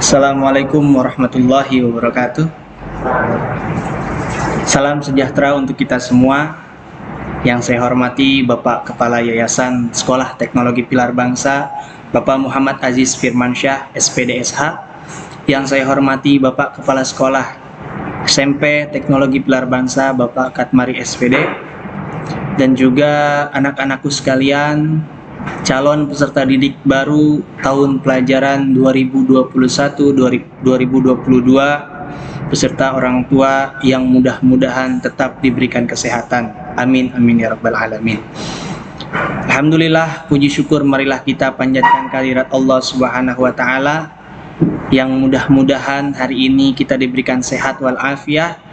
Assalamualaikum warahmatullahi wabarakatuh. Salam sejahtera untuk kita semua. Yang saya hormati Bapak Kepala Yayasan Sekolah Teknologi Pilar Bangsa, Bapak Muhammad Aziz Firmansyah, SPDSH. Yang saya hormati Bapak Kepala Sekolah SMP Teknologi Pilar Bangsa, Bapak Katmari SPD. Dan juga anak-anakku sekalian, calon peserta didik baru tahun pelajaran 2021-2022 beserta orang tua yang mudah-mudahan tetap diberikan kesehatan. Amin amin ya rabbal alamin. Alhamdulillah, puji syukur marilah kita panjatkan kehadirat Allah Subhanahu wa taala yang mudah-mudahan hari ini kita diberikan sehat wal afiat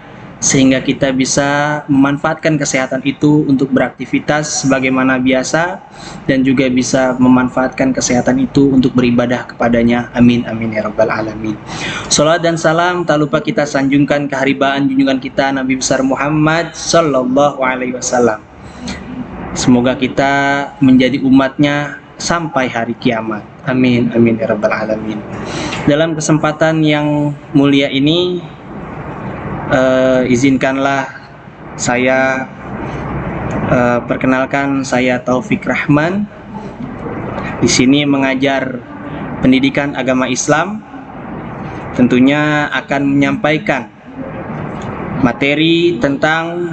sehingga kita bisa memanfaatkan kesehatan itu untuk beraktivitas sebagaimana biasa dan juga bisa memanfaatkan kesehatan itu untuk beribadah kepadanya. Amin amin ya rabbal alamin. Salawat dan salam tak lupa kita sanjungkan keharibaan junjungan kita Nabi besar Muhammad sallallahu alaihi wasallam. Semoga kita menjadi umatnya sampai hari kiamat. Amin amin ya rabbal alamin. Dalam kesempatan yang mulia ini, izinkanlah saya perkenalkan, saya Taufik Rahman. Di sini mengajar pendidikan agama Islam. Tentunya akan menyampaikan materi tentang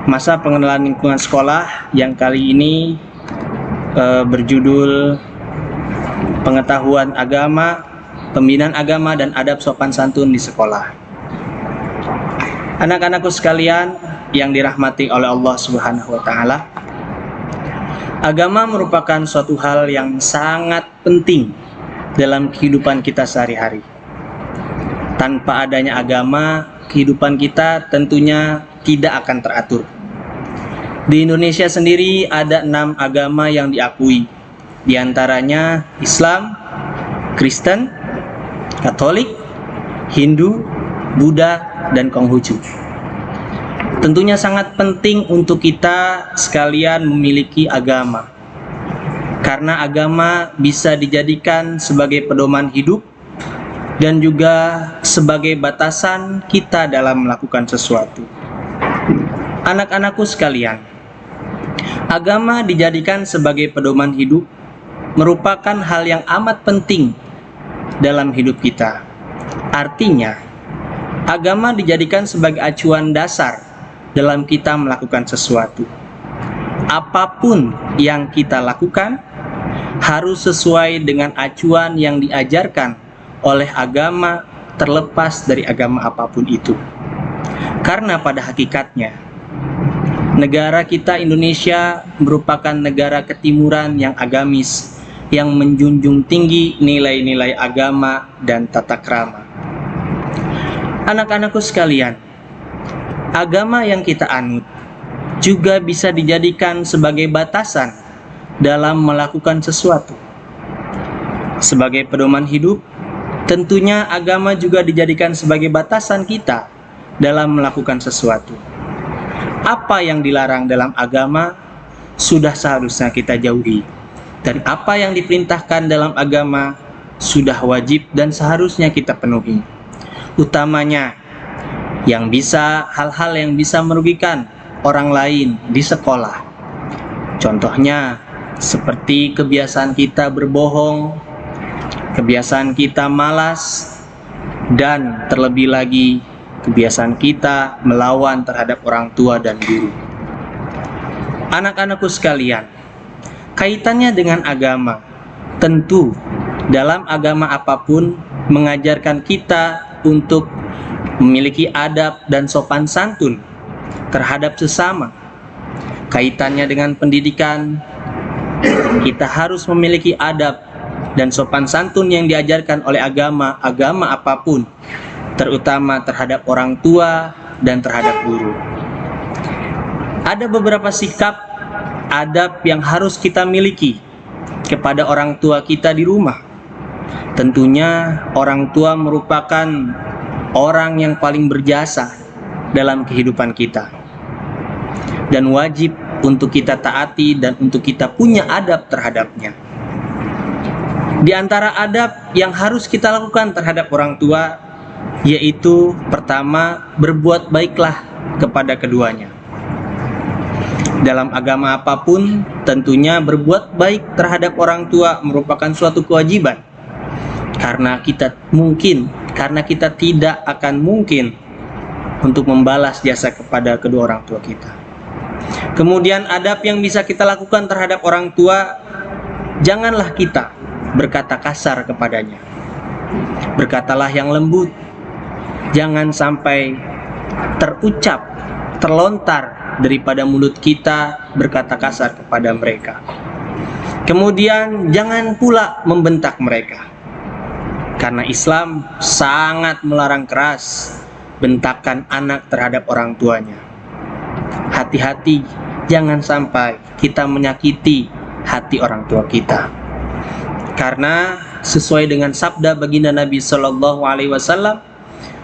masa pengenalan lingkungan sekolah yang kali ini berjudul pengetahuan agama, pembinaan agama dan adab sopan santun di sekolah. Anak-anakku sekalian yang dirahmati oleh Allah Subhanahu wa taala, agama merupakan suatu hal yang sangat penting dalam kehidupan kita sehari-hari. Tanpa adanya agama, kehidupan kita tentunya tidak akan teratur. Di Indonesia sendiri ada 6 agama yang diakui, di antaranya Islam, Kristen, Katolik, Hindu, Buddha, dan Konghucu. Tentunya sangat penting untuk kita sekalian memiliki agama, karena agama bisa dijadikan sebagai pedoman hidup dan juga sebagai batasan kita dalam melakukan sesuatu. Anak-anakku sekalian, agama dijadikan sebagai pedoman hidup merupakan hal yang amat penting dalam hidup kita. Artinya, agama dijadikan sebagai acuan dasar dalam kita melakukan sesuatu. Apapun yang kita lakukan harus sesuai dengan acuan yang diajarkan oleh agama, terlepas dari agama apapun itu. Karena pada hakikatnya, negara kita Indonesia merupakan negara ketimuran yang agamis, yang menjunjung tinggi nilai-nilai agama dan tata krama. Anak-anakku sekalian, agama yang kita anut juga bisa dijadikan sebagai batasan dalam melakukan sesuatu. Sebagai pedoman hidup, tentunya agama juga dijadikan sebagai batasan kita dalam melakukan sesuatu. Apa yang dilarang dalam agama sudah seharusnya kita jauhi, dan apa yang diperintahkan dalam agama sudah wajib dan seharusnya kita penuhi. Utamanya hal-hal yang bisa merugikan orang lain di sekolah. Contohnya seperti kebiasaan kita berbohong, kebiasaan kita malas, dan terlebih lagi kebiasaan kita melawan terhadap orang tua dan guru. Anak-anakku sekalian, kaitannya dengan agama, tentu dalam agama apapun mengajarkan kita untuk memiliki adab dan sopan santun terhadap sesama. Kaitannya dengan pendidikan, kita harus memiliki adab dan sopan santun yang diajarkan oleh agama apapun, terutama terhadap orang tua dan terhadap guru. Ada beberapa sikap adab yang harus kita miliki kepada orang tua kita di rumah. Tentunya orang tua merupakan orang yang paling berjasa dalam kehidupan kita, dan wajib untuk kita taati dan untuk kita punya adab terhadapnya. Di antara adab yang harus kita lakukan terhadap orang tua, yaitu pertama, berbuat baiklah kepada keduanya. Dalam agama apapun, tentunya berbuat baik terhadap orang tua merupakan suatu kewajiban. Karena kita tidak akan mungkin untuk membalas jasa kepada kedua orang tua kita. Kemudian adab yang bisa kita lakukan terhadap orang tua, janganlah kita berkata kasar kepadanya. Berkatalah yang lembut. Jangan sampai terlontar daripada mulut kita berkata kasar kepada mereka. Kemudian jangan pula membentak mereka. Karena Islam sangat melarang keras bentakan anak terhadap orang tuanya. Hati-hati, jangan sampai kita menyakiti hati orang tua kita. Karena sesuai dengan sabda baginda Nabi Shallallahu Alaihi Wasallam,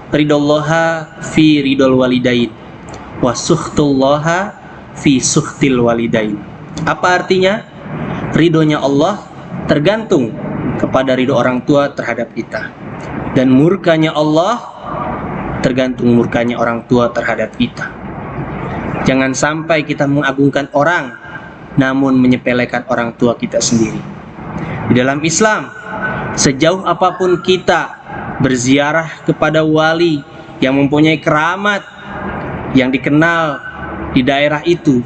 ridallaha fi ridol walidain, wa sukhtullaha fi sukhtil walidain. Apa artinya? Ridhonya Allah tergantung kepada ridho orang tua terhadap kita, dan murkanya Allah tergantung murkanya orang tua terhadap kita. Jangan sampai kita mengagungkan orang namun menyepelekan orang tua kita sendiri. Di dalam Islam, sejauh apapun kita berziarah kepada wali yang mempunyai keramat yang dikenal di daerah itu,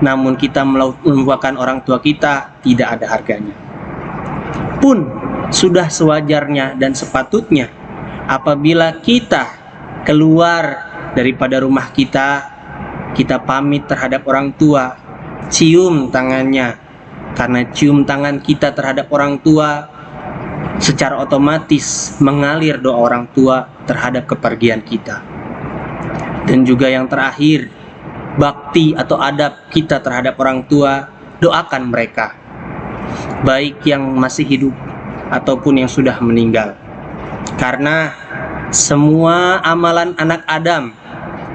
namun kita melupakan orang tua kita, tidak ada harganya. Pun sudah sewajarnya dan sepatutnya apabila kita keluar daripada rumah kita pamit terhadap orang tua, cium tangannya. Karena cium tangan kita terhadap orang tua secara otomatis mengalir doa orang tua terhadap kepergian kita. Dan juga yang terakhir, bakti atau adab kita terhadap orang tua, doakan mereka, baik yang masih hidup ataupun yang sudah meninggal. Karena semua amalan anak Adam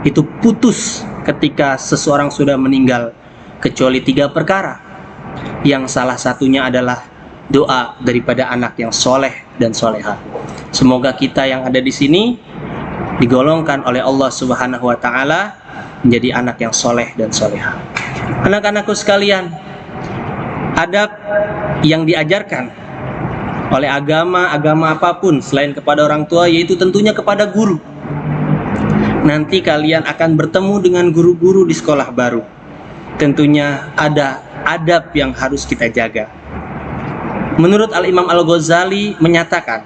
itu putus ketika seseorang sudah meninggal, kecuali 3 perkara. Yang salah satunya adalah doa daripada anak yang soleh dan soleha. Semoga kita yang ada di sini digolongkan oleh Allah Subhanahu wa Ta'ala menjadi anak yang soleh dan soleha. Anak-anakku sekalian, adab yang diajarkan oleh agama apapun selain kepada orang tua, yaitu tentunya kepada guru. Nanti kalian akan bertemu dengan guru-guru di sekolah baru. Tentunya ada adab yang harus kita jaga. Menurut Al-Imam Al-Ghazali menyatakan,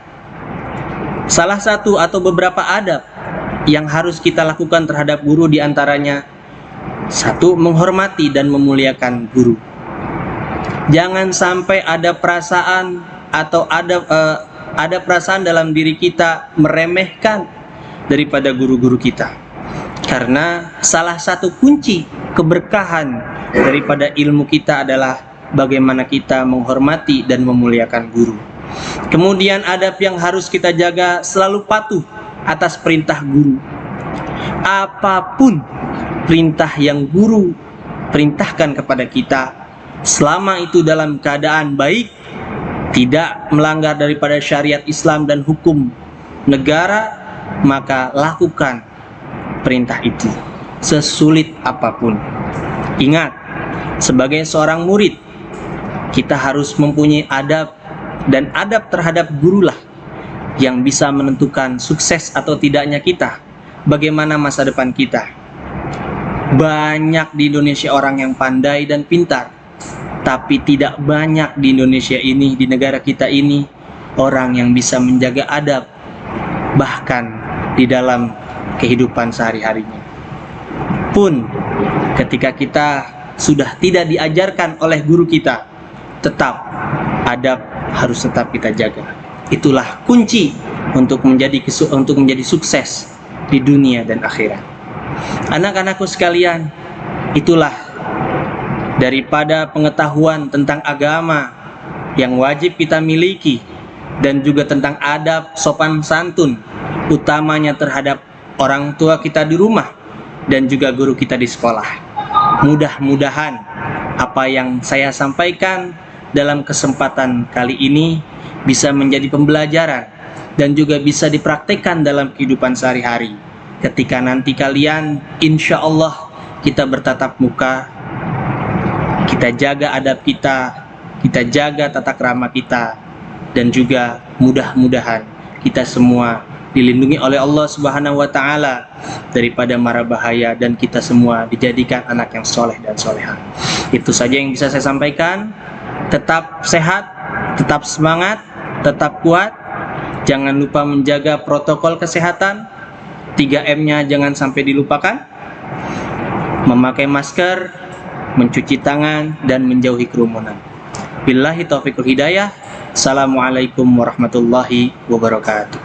salah satu atau beberapa adab yang harus kita lakukan terhadap guru diantaranya, 1. Menghormati dan memuliakan guru. Jangan sampai ada perasaan atau ada perasaan dalam diri kita meremehkan daripada guru-guru kita. Karena salah satu kunci keberkahan daripada ilmu kita adalah bagaimana kita menghormati dan memuliakan guru. Kemudian adab yang harus kita jaga, selalu patuh atas perintah guru. Apapun perintah yang guru perintahkan kepada kita, selama itu dalam keadaan baik, tidak melanggar daripada syariat Islam dan hukum negara, maka lakukan perintah itu sesulit apapun. Ingat, sebagai seorang murid, kita harus mempunyai adab, dan adab terhadap gurulah yang bisa menentukan sukses atau tidaknya kita, bagaimana masa depan kita. Banyak di Indonesia orang yang pandai dan pintar, tapi tidak banyak di Indonesia ini, di negara kita ini, orang yang bisa menjaga adab bahkan di dalam kehidupan sehari-harinya. Pun ketika kita sudah tidak diajarkan oleh guru kita, tetap adab harus tetap kita jaga. Itulah kunci untuk menjadi sukses di dunia dan akhirat. Anak-anakku sekalian, itulah daripada pengetahuan tentang agama yang wajib kita miliki, dan juga tentang adab sopan santun, utamanya terhadap orang tua kita di rumah dan juga guru kita di sekolah. Mudah-mudahan apa yang saya sampaikan dalam kesempatan kali ini bisa menjadi pembelajaran dan juga bisa dipraktekkan dalam kehidupan sehari-hari. Ketika nanti kalian, insya Allah kita bertatap muka, kita jaga adab kita jaga tata krama kita, dan juga mudah-mudahan kita semua dilindungi oleh Allah Subhanahu wa Ta'ala daripada mara bahaya, dan kita semua dijadikan anak yang soleh dan soleha. Itu saja yang bisa saya sampaikan. Tetap sehat, tetap semangat, tetap kuat. Jangan lupa menjaga protokol kesehatan. 3M-nya jangan sampai dilupakan. Memakai masker, mencuci tangan, dan menjauhi kerumunan. Billahi taufiqul hidayah. Assalamualaikum warahmatullahi wabarakatuh.